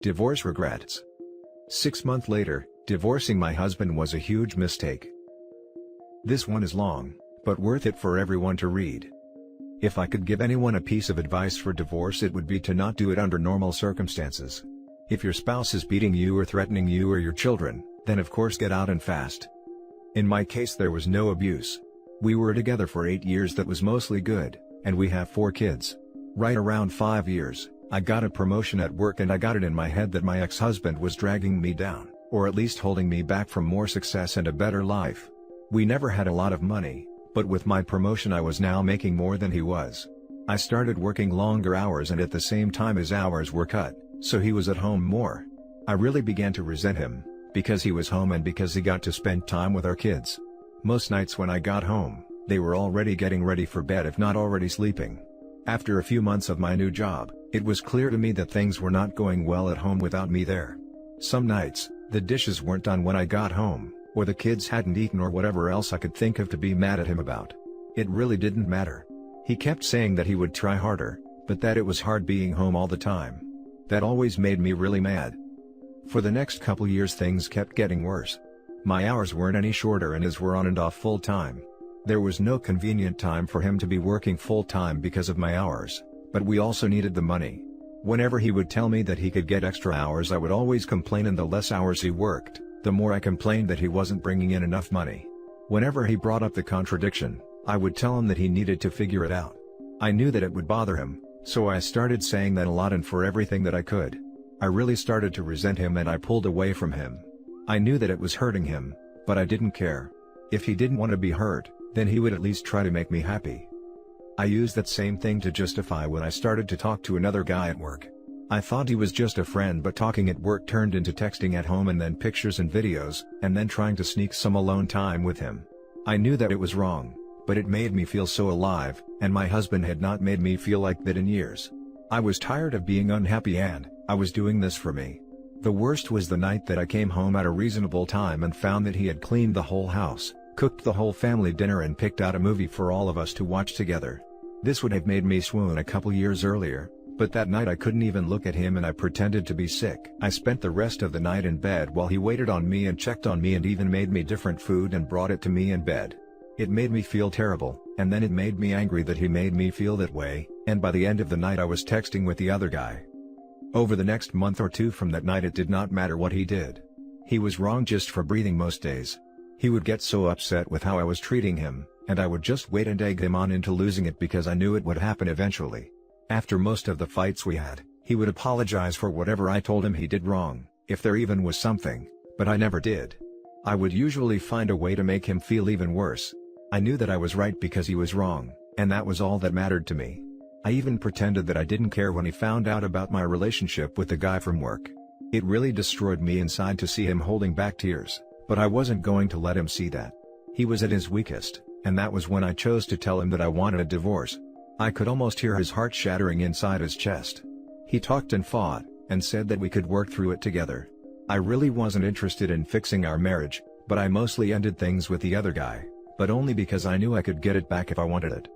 Divorce regrets. 6 months later, divorcing my husband was a huge mistake. This one is long, but worth it for everyone to read. If I could give anyone a piece of advice for divorce, it would be to not do it under normal circumstances. If your spouse is beating you or threatening you or your children, then of course get out and fast. In my case there was no abuse. We were together for 8 years, that was mostly good, and we have 4 kids. Right around 5 years, I got a promotion at work and I got it in my head that my ex-husband was dragging me down, or at least holding me back from more success and a better life. We never had a lot of money, but with my promotion I was now making more than he was. I started working longer hours and at the same time his hours were cut, so he was at home more. I really began to resent him, because he was home and because he got to spend time with our kids. Most nights when I got home, they were already getting ready for bed, if not already sleeping. After a few months of my new job, it was clear to me that things were not going well at home without me there. Some nights, the dishes weren't done when I got home, or the kids hadn't eaten, or whatever else I could think of to be mad at him about. It really didn't matter. He kept saying that he would try harder, but that it was hard being home all the time. That always made me really mad. For the next couple years things kept getting worse. My hours weren't any shorter and his were on and off full time. There was no convenient time for him to be working full time because of my hours, but we also needed the money. Whenever he would tell me that he could get extra hours, I would always complain, and the less hours he worked, the more I complained that he wasn't bringing in enough money. Whenever he brought up the contradiction, I would tell him that he needed to figure it out. I knew that it would bother him, so I started saying that a lot and for everything that I could. I really started to resent him and I pulled away from him. I knew that it was hurting him, but I didn't care. If he didn't want to be hurt, then he would at least try to make me happy. I used that same thing to justify when I started to talk to another guy at work. I thought he was just a friend, but talking at work turned into texting at home and then pictures and videos, and then trying to sneak some alone time with him. I knew that it was wrong, but it made me feel so alive, and my husband had not made me feel like that in years. I was tired of being unhappy and I was doing this for me. The worst was the night that I came home at a reasonable time and found that he had cleaned the whole house, cooked the whole family dinner and picked out a movie for all of us to watch together. This would have made me swoon a couple years earlier, but that night I couldn't even look at him and I pretended to be sick. I spent the rest of the night in bed while he waited on me and checked on me and even made me different food and brought it to me in bed. It made me feel terrible, and then it made me angry that he made me feel that way, and by the end of the night I was texting with the other guy. Over the next month or two from that night, it did not matter what he did. He was wrong just for breathing most days. He would get so upset with how I was treating him, and I would just wait and egg him on into losing it because I knew it would happen eventually. After most of the fights we had, he would apologize for whatever I told him he did wrong, if there even was something, but I never did. I would usually find a way to make him feel even worse. I knew that I was right because he was wrong, and that was all that mattered to me. I even pretended that I didn't care when he found out about my relationship with the guy from work. It really destroyed me inside to see him holding back tears, but I wasn't going to let him see that. He was at his weakest, and that was when I chose to tell him that I wanted a divorce. I could almost hear his heart shattering inside his chest. He talked and fought, and said that we could work through it together. I really wasn't interested in fixing our marriage, but I mostly ended things with the other guy, but only because I knew I could get it back if I wanted it.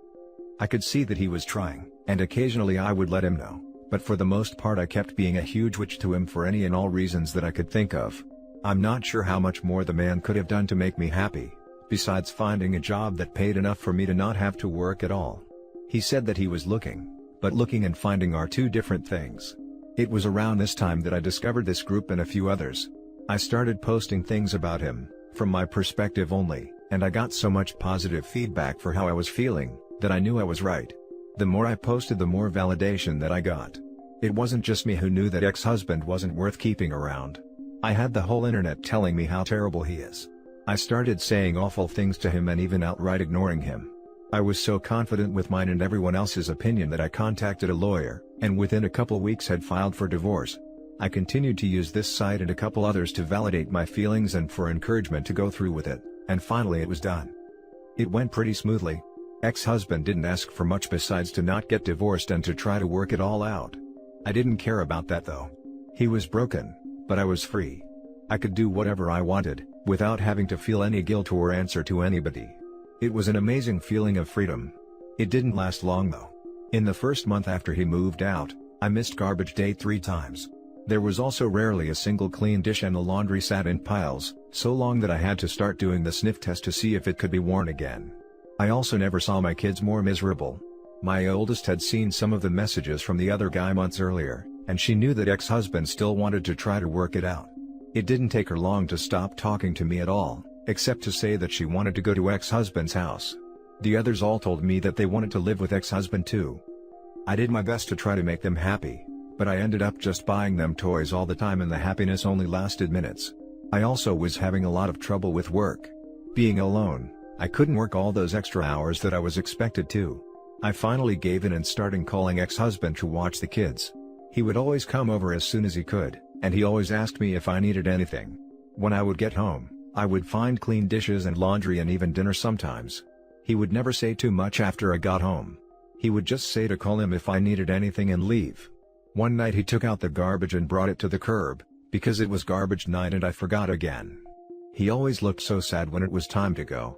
I could see that he was trying, and occasionally I would let him know, but for the most part I kept being a huge witch to him for any and all reasons that I could think of. I'm not sure how much more the man could have done to make me happy, besides finding a job that paid enough for me to not have to work at all. He said that he was looking, but looking and finding are two different things. It was around this time that I discovered this group and a few others. I started posting things about him, from my perspective only, and I got so much positive feedback for how I was feeling, that I knew I was right. The more I posted, the more validation that I got. It wasn't just me who knew that ex-husband wasn't worth keeping around. I had the whole internet telling me how terrible he is. I started saying awful things to him and even outright ignoring him. I was so confident with mine and everyone else's opinion that I contacted a lawyer, and within a couple weeks had filed for divorce. I continued to use this site and a couple others to validate my feelings and for encouragement to go through with it, and finally it was done. It went pretty smoothly. Ex-husband didn't ask for much besides to not get divorced and to try to work it all out. I didn't care about that though. He was broken, but I was free. I could do whatever I wanted, without having to feel any guilt or answer to anybody. It was an amazing feeling of freedom. It didn't last long though. In the first month after he moved out, I missed garbage day 3 times. There was also rarely a single clean dish and the laundry sat in piles, so long that I had to start doing the sniff test to see if it could be worn again. I also never saw my kids more miserable. My oldest had seen some of the messages from the other guy months earlier, and she knew that ex-husband still wanted to try to work it out. It didn't take her long to stop talking to me at all, except to say that she wanted to go to ex-husband's house. The others all told me that they wanted to live with ex-husband too. I did my best to try to make them happy, but I ended up just buying them toys all the time and the happiness only lasted minutes. I also was having a lot of trouble with work. Being alone, I couldn't work all those extra hours that I was expected to. I finally gave in and started calling ex-husband to watch the kids. He would always come over as soon as he could, and he always asked me if I needed anything. When I would get home, I would find clean dishes and laundry and even dinner sometimes. He would never say too much after I got home. He would just say to call him if I needed anything and leave. One night he took out the garbage and brought it to the curb, because it was garbage night and I forgot again. He always looked so sad when it was time to go.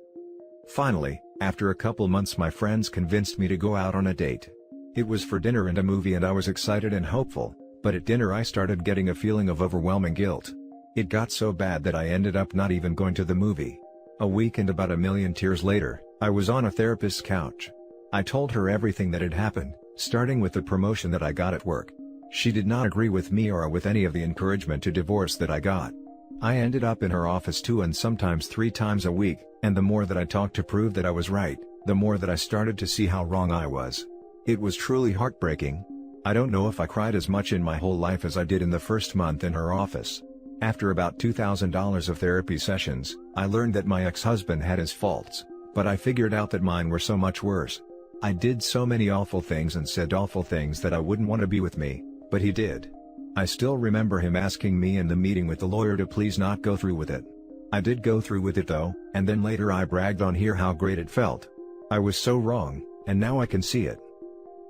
Finally, after a couple months my friends convinced me to go out on a date. It was for dinner and a movie and I was excited and hopeful, but at dinner I started getting a feeling of overwhelming guilt. It got so bad that I ended up not even going to the movie. A week and about a million tears later, I was on a therapist's couch. I told her everything that had happened, starting with the promotion that I got at work. She did not agree with me or with any of the encouragement to divorce that I got. I ended up in her office 2 and sometimes 3 times a week, and the more that I talked to prove that I was right, the more that I started to see how wrong I was. It was truly heartbreaking. I don't know if I cried as much in my whole life as I did in the first month in her office. After about $2,000 of therapy sessions, I learned that my ex-husband had his faults, but I figured out that mine were so much worse. I did so many awful things and said awful things that I wouldn't want to be with me, but he did. I still remember him asking me in the meeting with the lawyer to please not go through with it. I did go through with it though, and then later I bragged on here how great it felt. I was so wrong, and now I can see it.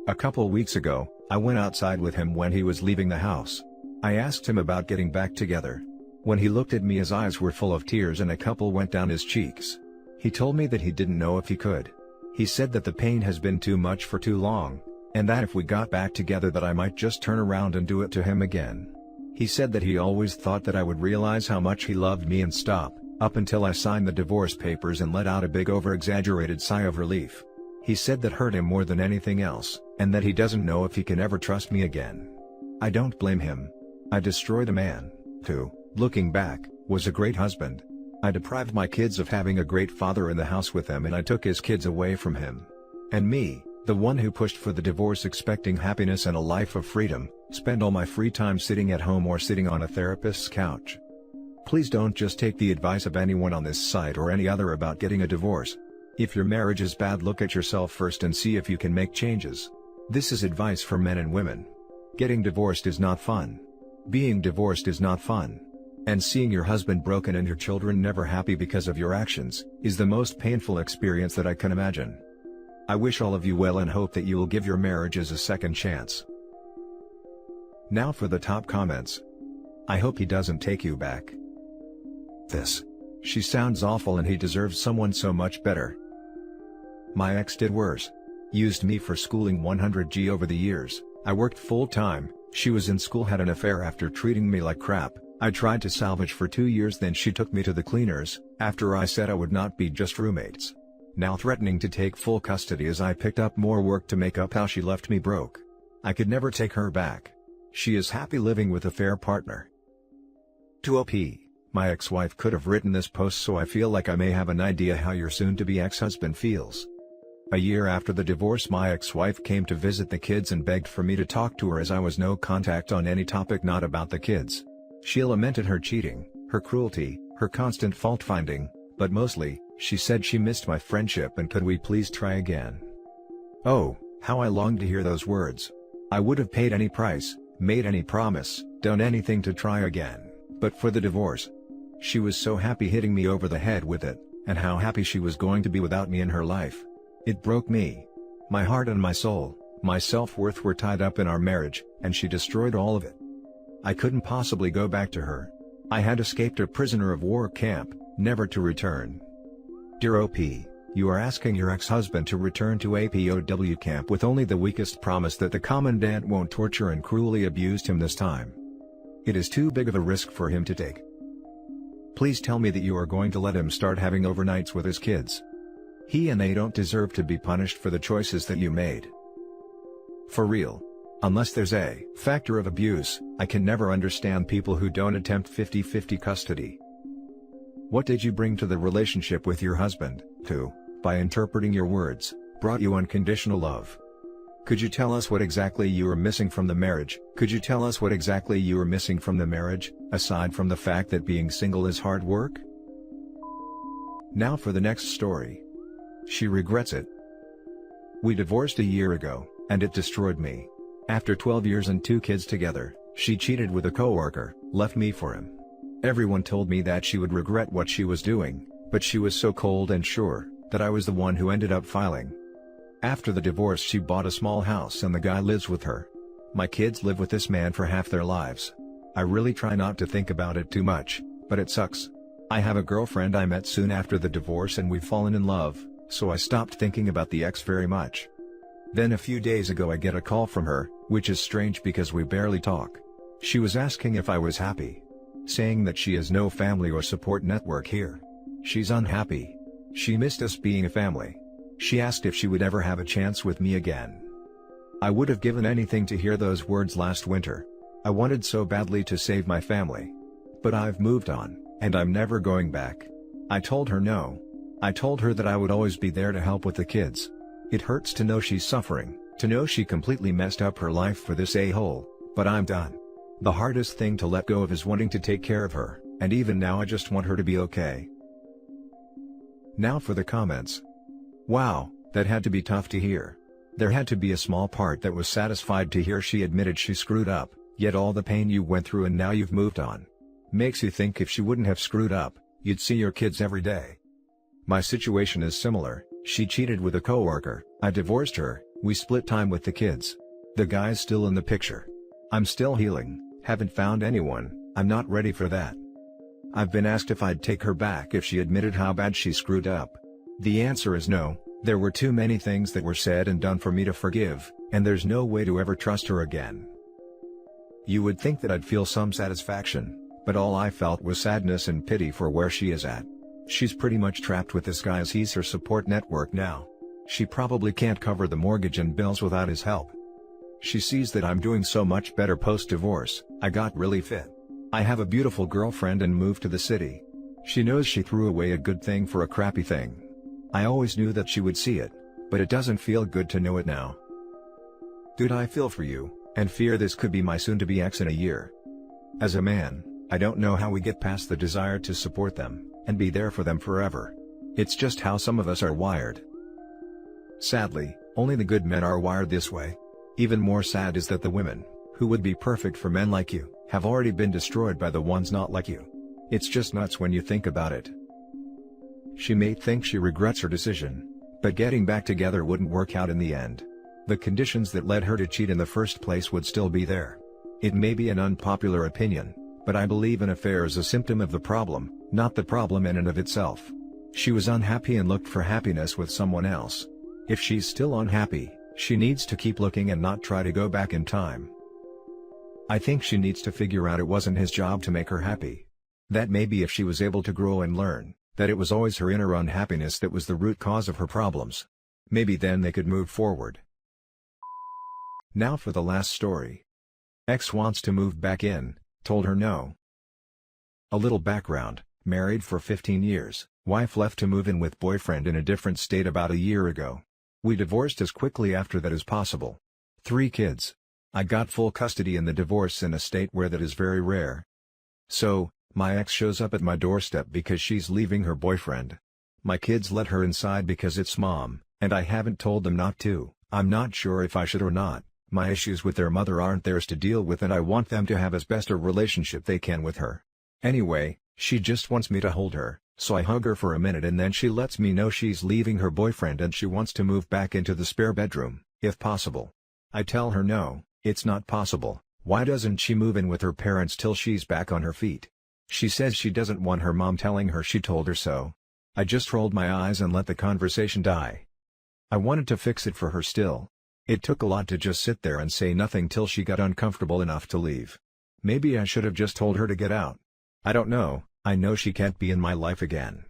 A couple weeks ago, I went outside with him when he was leaving the house. I asked him about getting back together. When he looked at me his eyes were full of tears and a couple went down his cheeks. He told me that he didn't know if he could. He said that the pain has been too much for too long, and that if we got back together that I might just turn around and do it to him again. He said that he always thought that I would realize how much he loved me and stop, up until I signed the divorce papers and let out a big over-exaggerated sigh of relief. He said that hurt him more than anything else, and that he doesn't know if he can ever trust me again. I don't blame him. I destroyed a man, who, looking back, was a great husband. I deprived my kids of having a great father in the house with them and I took his kids away from him. And me, the one who pushed for the divorce expecting happiness and a life of freedom, spend all my free time sitting at home or sitting on a therapist's couch. Please don't just take the advice of anyone on this site or any other about getting a divorce. If your marriage is bad, look at yourself first and see if you can make changes. This is advice for men and women. Getting divorced is not fun. Being divorced is not fun. And seeing your husband broken and your children never happy because of your actions, is the most painful experience that I can imagine. I wish all of you well and hope that you will give your marriages a second chance. Now for the top comments. I hope he doesn't take you back. She sounds awful and he deserves someone so much better. My ex did worse. Used me for schooling 100G over the years. I worked full time, she was in school, had an affair after treating me like crap. I tried to salvage for 2 years, then she took me to the cleaners, after I said I would not be just roommates. Now threatening to take full custody as I picked up more work to make up how she left me broke. I could never take her back. She is happy living with a fair partner. To OP, my ex-wife could have written this post, so I feel like I may have an idea how your soon-to-be ex-husband feels. A year after the divorce, my ex-wife came to visit the kids and begged for me to talk to her as I was no contact on any topic not about the kids. She lamented her cheating, her cruelty, her constant fault-finding, but mostly, she said she missed my friendship and could we please try again. Oh, how I longed to hear those words. I would have paid any price, made any promise, done anything to try again, but for the divorce. She was so happy hitting me over the head with it, and how happy she was going to be without me in her life. It broke me. My heart and my soul, my self-worth were tied up in our marriage, and she destroyed all of it. I couldn't possibly go back to her. I had escaped a prisoner of war camp, never to return. Dear OP, you are asking your ex-husband to return to a POW camp with only the weakest promise that the commandant won't torture and cruelly abuse him this time. It is too big of a risk for him to take. Please tell me that you are going to let him start having overnights with his kids. He and they don't deserve to be punished for the choices that you made. For real. Unless there's a factor of abuse, I can never understand people who don't attempt 50-50 custody. What did you bring to the relationship with your husband, who, by interpreting your words, brought you unconditional love? Could you tell us what exactly you were missing from the marriage? Could you tell us what exactly you were missing from the marriage, aside from the fact that being single is hard work? Now for the next story. She regrets it. We divorced a year ago, and it destroyed me. After 12 years and 2 kids together, she cheated with a coworker, left me for him. Everyone told me that she would regret what she was doing, but she was so cold and sure that I was the one who ended up filing. After the divorce, she bought a small house and the guy lives with her. My kids live with this man for half their lives. I really try not to think about it too much, but it sucks. I have a girlfriend I met soon after the divorce and we've fallen in love, so I stopped thinking about the ex very much. Then a few days ago I get a call from her, which is strange because we barely talk. She was asking if I was happy, saying that she has no family or support network here. She's unhappy. She missed us being a family. She asked if she would ever have a chance with me again. I would have given anything to hear those words last winter. I wanted so badly to save my family. But I've moved on, and I'm never going back. I told her no. I told her that I would always be there to help with the kids. It hurts to know she's suffering, to know she completely messed up her life for this a-hole, but I'm done. The hardest thing to let go of is wanting to take care of her, and even now I just want her to be okay. Now for the comments. Wow, that had to be tough to hear. There had to be a small part that was satisfied to hear she admitted she screwed up, yet all the pain you went through and now you've moved on. Makes you think if she wouldn't have screwed up, you'd see your kids every day. My situation is similar. She cheated with a coworker, I divorced her, we split time with the kids. The guy's still in the picture. I'm still healing, haven't found anyone, I'm not ready for that. I've been asked if I'd take her back if she admitted how bad she screwed up. The answer is no. There were too many things that were said and done for me to forgive, and there's no way to ever trust her again. You would think that I'd feel some satisfaction, but all I felt was sadness and pity for where she is at. She's pretty much trapped with this guy as he's her support network now. She probably can't cover the mortgage and bills without his help. She sees that I'm doing so much better post-divorce. I got really fit. I have a beautiful girlfriend and moved to the city. She knows she threw away a good thing for a crappy thing. I always knew that she would see it, but it doesn't feel good to know it now. Dude, I feel for you, and fear this could be my soon-to-be ex in a year. As a man, I don't know how we get past the desire to support them, and be there for them forever. It's just how some of us are wired. Sadly, only the good men are wired this way. Even more sad is that the women, who would be perfect for men like you, have already been destroyed by the ones not like you. It's just nuts when you think about it. She may think she regrets her decision, but getting back together wouldn't work out in the end. The conditions that led her to cheat in the first place would still be there. It may be an unpopular opinion, but I believe an affair is a symptom of the problem, not the problem in and of itself. She was unhappy and looked for happiness with someone else. If she's still unhappy, she needs to keep looking and not try to go back in time. I think she needs to figure out it wasn't his job to make her happy. That maybe if she was able to grow and learn, that it was always her inner unhappiness that was the root cause of her problems. Maybe then they could move forward. Now for the last story. Ex wants to move back in, told her no. A little background: married for 15 years, wife left to move in with boyfriend in a different state about a year ago. We divorced as quickly after that as possible. 3 kids. I got full custody in the divorce in a state where that is very rare. So, my ex shows up at my doorstep because she's leaving her boyfriend. My kids let her inside because it's mom, and I haven't told them not to. I'm not sure if I should or not. My issues with their mother aren't theirs to deal with and I want them to have as best a relationship they can with her. Anyway, she just wants me to hold her, so I hug her for a minute and then she lets me know she's leaving her boyfriend and she wants to move back into the spare bedroom, if possible. I tell her no, it's not possible. Why doesn't she move in with her parents till she's back on her feet? She says she doesn't want her mom telling her she told her so. I just rolled my eyes and let the conversation die. I wanted to fix it for her still. It took a lot to just sit there and say nothing till she got uncomfortable enough to leave. Maybe I should have just told her to get out. I don't know, I know she can't be in my life again.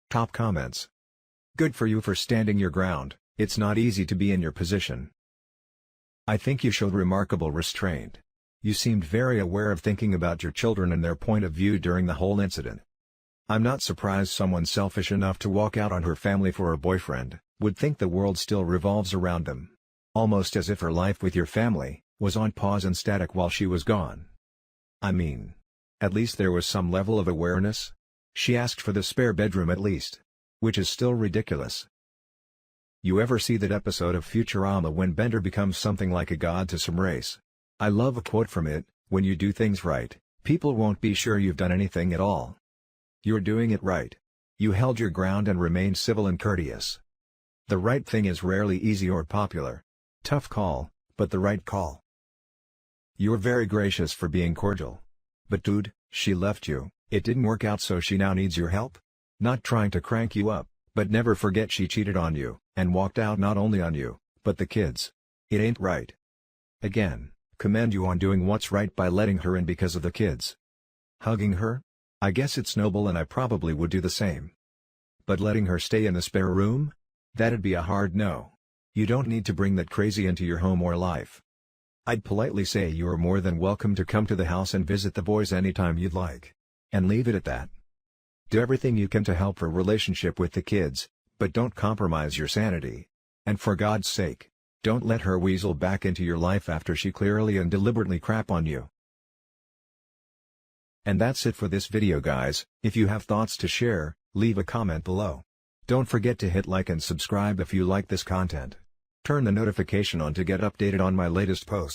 Top comments. Good for you for standing your ground, it's not easy to be in your position. I think you showed remarkable restraint. You seemed very aware of thinking about your children and their point of view during the whole incident. I'm not surprised someone selfish enough to walk out on her family for her boyfriend would think the world still revolves around them. Almost as if her life with your family was on pause and static while she was gone. I mean, at least there was some level of awareness. She asked for the spare bedroom at least. Which is still ridiculous. You ever see that episode of Futurama when Bender becomes something like a god to some race? I love a quote from it, when you do things right, people won't be sure you've done anything at all. You're doing it right. You held your ground and remained civil and courteous. The right thing is rarely easy or popular. Tough call, but the right call. You're very gracious for being cordial. But dude, she left you, it didn't work out so she now needs your help? Not trying to crank you up, but never forget she cheated on you, and walked out not only on you, but the kids. It ain't right. Again, commend you on doing what's right by letting her in because of the kids. Hugging her? I guess it's noble and I probably would do the same. But letting her stay in the spare room? That'd be a hard no. You don't need to bring that crazy into your home or life. I'd politely say you are more than welcome to come to the house and visit the boys anytime you'd like. And leave it at that. Do everything you can to help her relationship with the kids, but don't compromise your sanity. And for God's sake, don't let her weasel back into your life after she clearly and deliberately crap on you. And that's it for this video guys. If you have thoughts to share, leave a comment below. Don't forget to hit like and subscribe if you like this content. Turn the notification on to get updated on my latest posts.